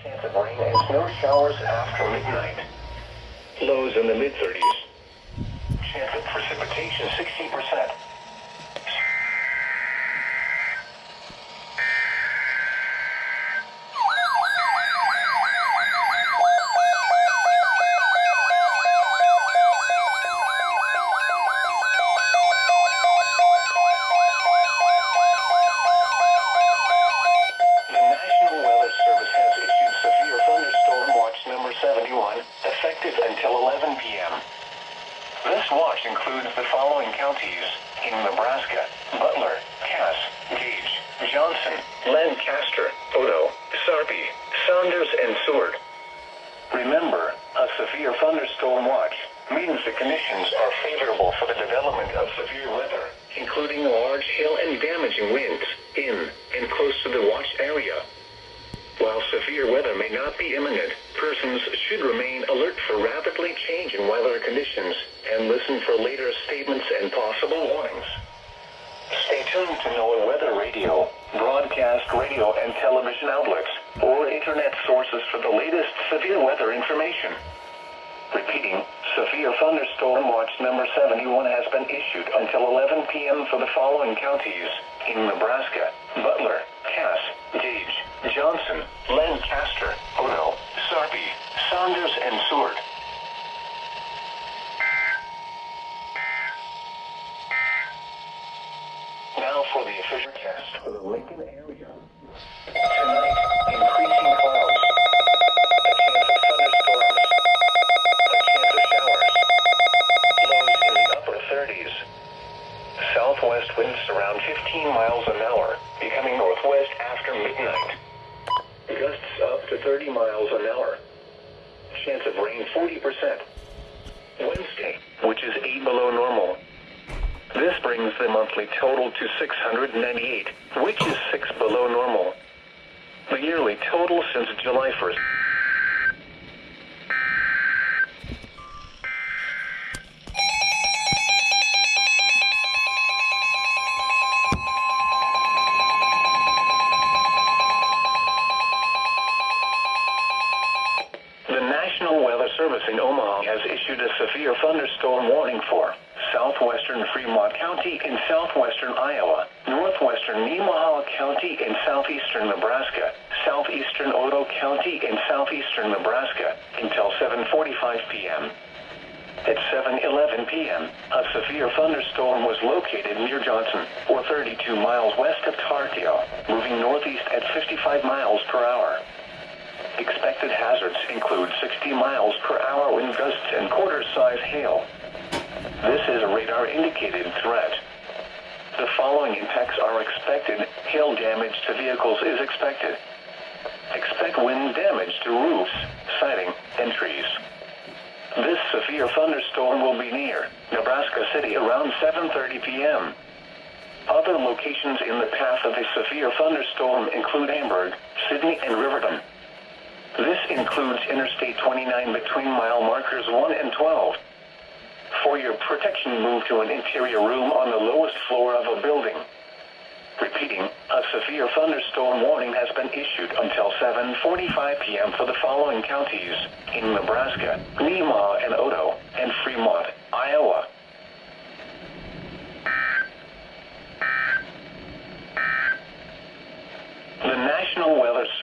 Chance of rain and snow showers after midnight. Lows in the mid-30s. Chance of precipitation 60%. Effective until 11 p.m. This watch includes the following counties in Nebraska: Butler, Cass, Gage, Johnson, Lancaster, Odo, Sarpy, Saunders, and Seward. Remember, a severe thunderstorm watch means the conditions are favorable for the development of severe weather, including large hail and damaging winds in and close to the watch area. While severe weather may not be imminent, persons should remain alert for rapidly changing weather conditions and listen for later statements and possible warnings. Stay tuned to NOAA weather radio, broadcast radio and television outlets, or internet sources for the latest severe weather information. Repeating, severe thunderstorm watch number 71 has been issued until 11 p.m. for the following counties in Nebraska: Butler, Cass, Gage, Johnson, Lancaster, Odo, Sarpy, Saunders, and Seward. Now for the official forecast for the Lincoln area. Tonight, increasing clouds. A chance of thunderstorms. A chance of showers. Lows in the upper 30s. Southwest winds around 15 miles an hour, becoming northwest after midnight. Gusts up to 30 miles an hour. Chance of rain 40%. Wednesday, which is 8 below normal. This brings the monthly total to 698, which is 6 below normal. The yearly total since July 1st. Service in Omaha has issued a severe thunderstorm warning for southwestern Fremont County in southwestern Iowa, northwestern Nemaha County in southeastern Nebraska, southeastern Odo County in southeastern Nebraska until 7:45 p.m. At 7:11 p.m., a severe thunderstorm was located near Johnson, or 32 miles west of Tartio, moving northeast at 55 miles per hour. Expected hazards include 60 miles per hour wind gusts and quarter-size hail. This is a radar-indicated threat. The following impacts are expected. Hail damage to vehicles is expected. Expect wind damage to roofs, siding, and trees. This severe thunderstorm will be near Nebraska City around 7:30 p.m. Other locations in the path of the severe thunderstorm include Hamburg, Sydney, and Riverton. This includes Interstate 29 between mile markers 1 and 12. For your protection, move to an interior room on the lowest floor of a building. Repeating, a severe thunderstorm warning has been issued until 7:45 p.m. for the following counties in Nebraska: Nemaha and Odo, and Fremont, Iowa.